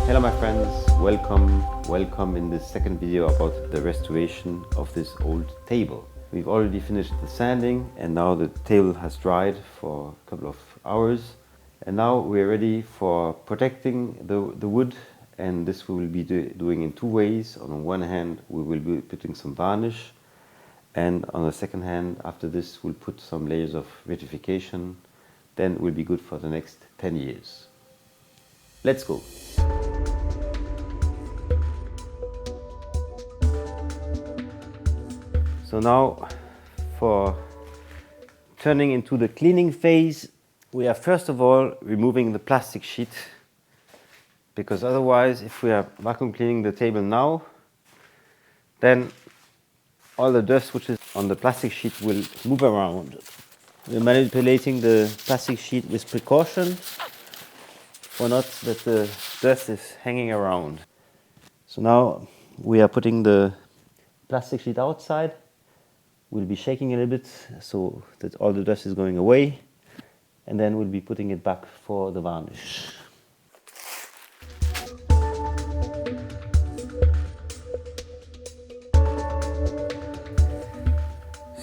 Hello my friends, welcome in this second video about the restoration of this old table. We've already finished the sanding and now the table has dried for a couple of hours. And now we're ready for protecting the wood, and this we will be doing in two ways. On one hand we will be putting some varnish, and on the second hand after this we'll put some layers of vitrification. Then we'll be good for the next 10 years. Let's go! So now for turning into the cleaning phase, we are first of all removing the plastic sheet, because otherwise if we are vacuum cleaning the table now, then all the dust which is on the plastic sheet will move around. We're manipulating the plastic sheet with precaution for not that the dust is hanging around. So now we are putting the plastic sheet outside. We'll be shaking a little bit so that all the dust is going away, and then we'll be putting it back for the varnish.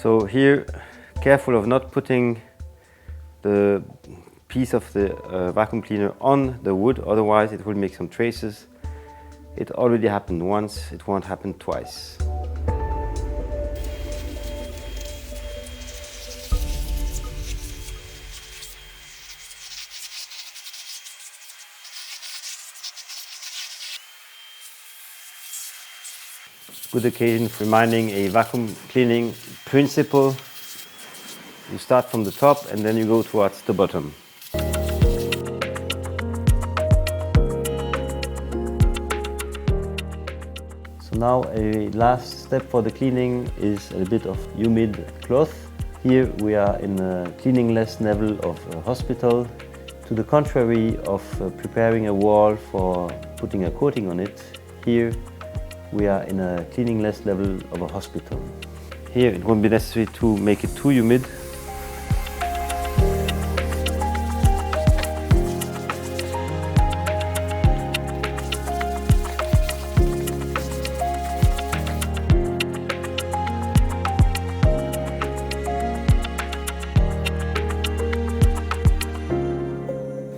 So here, careful of not putting the piece of the vacuum cleaner on the wood, otherwise it will make some traces. It already happened once, it won't happen twice. Good occasion for reminding a vacuum cleaning principle. You start from the top and then you go towards the bottom. So now a last step for the cleaning is a bit of humid cloth. Here we are in a cleaningless level of a hospital. To the contrary of preparing a wall for putting a coating on it, here we are in a cleaningless level of a hospital. Here it won't be necessary to make it too humid.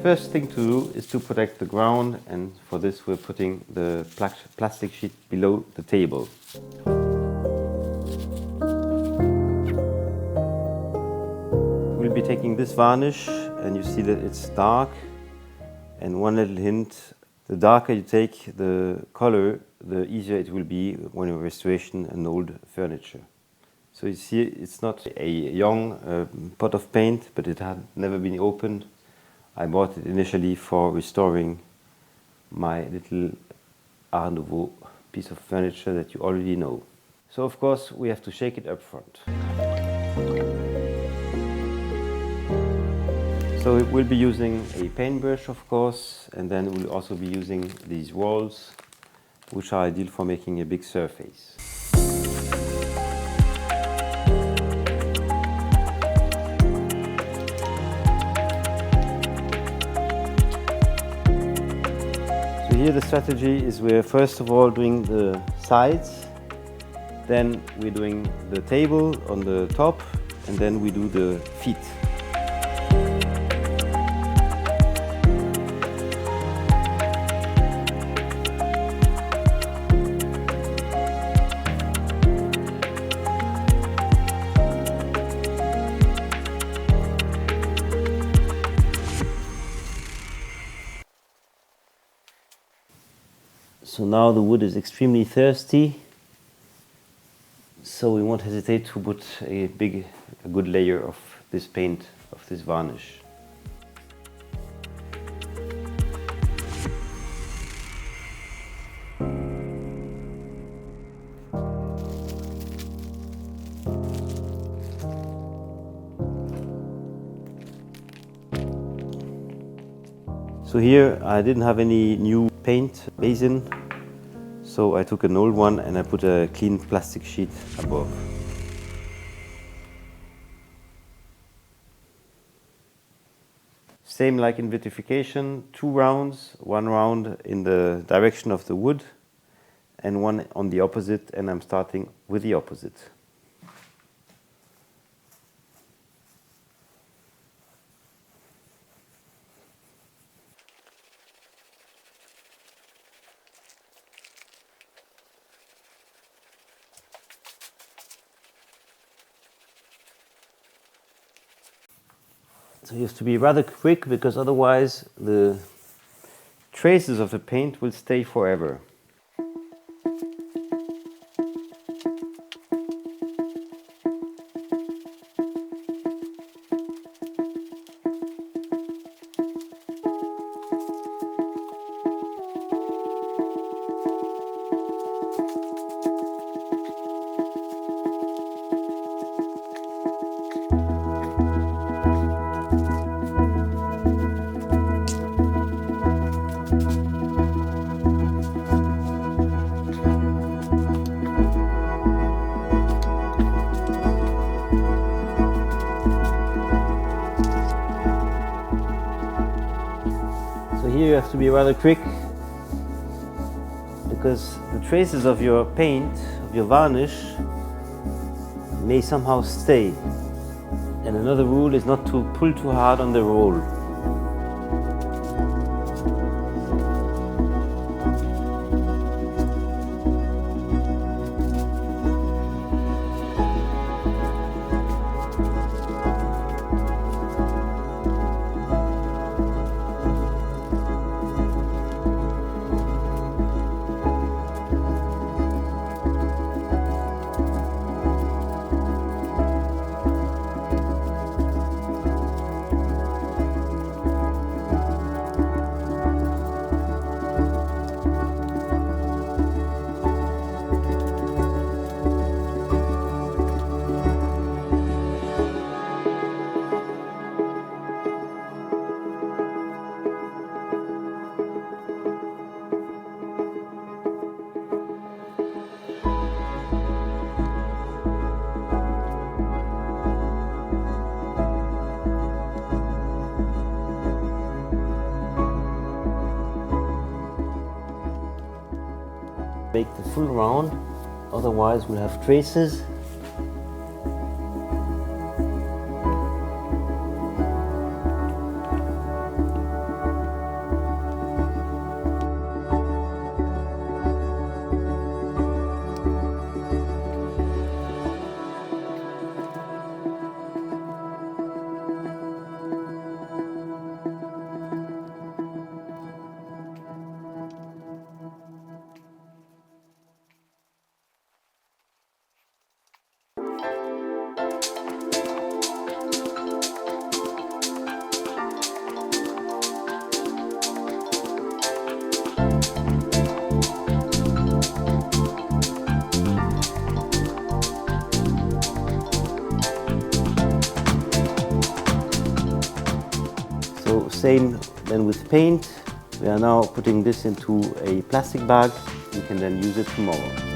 First thing to do is to protect the ground, and for this we're putting the plastic sheet below the table. We'll be taking this varnish, and you see that it's dark, and one little hint: the darker you take the color, the easier it will be when you're restoring an old furniture. So you see it's not a young pot of paint, but it had never been opened. I bought it initially for restoring my little Art Nouveau piece of furniture that you already know. So of course we have to shake it up front. So we'll be using a paintbrush of course, and then we'll also be using these rolls, which are ideal for making a big surface. Here the strategy is we're first of all doing the sides, then we're doing the table on the top, and then we do the feet. So now the wood is extremely thirsty, so we won't hesitate to put a good layer of this paint, of this varnish. So here I didn't have any new paint basin, so I took an old one and I put a clean plastic sheet above. Same like in vitrification, 2 rounds, 1 round in the direction of the wood and 1 on the opposite, and I'm starting with the opposite. So you have to be rather quick, because otherwise the traces of the paint will stay forever. So here you have to be rather quick, because the traces of your paint, of your varnish, may somehow stay. And another rule is not to pull too hard on the roll. Make the full round, otherwise we'll have traces. So same then with paint. We are now putting this into a plastic bag. We can then use it tomorrow.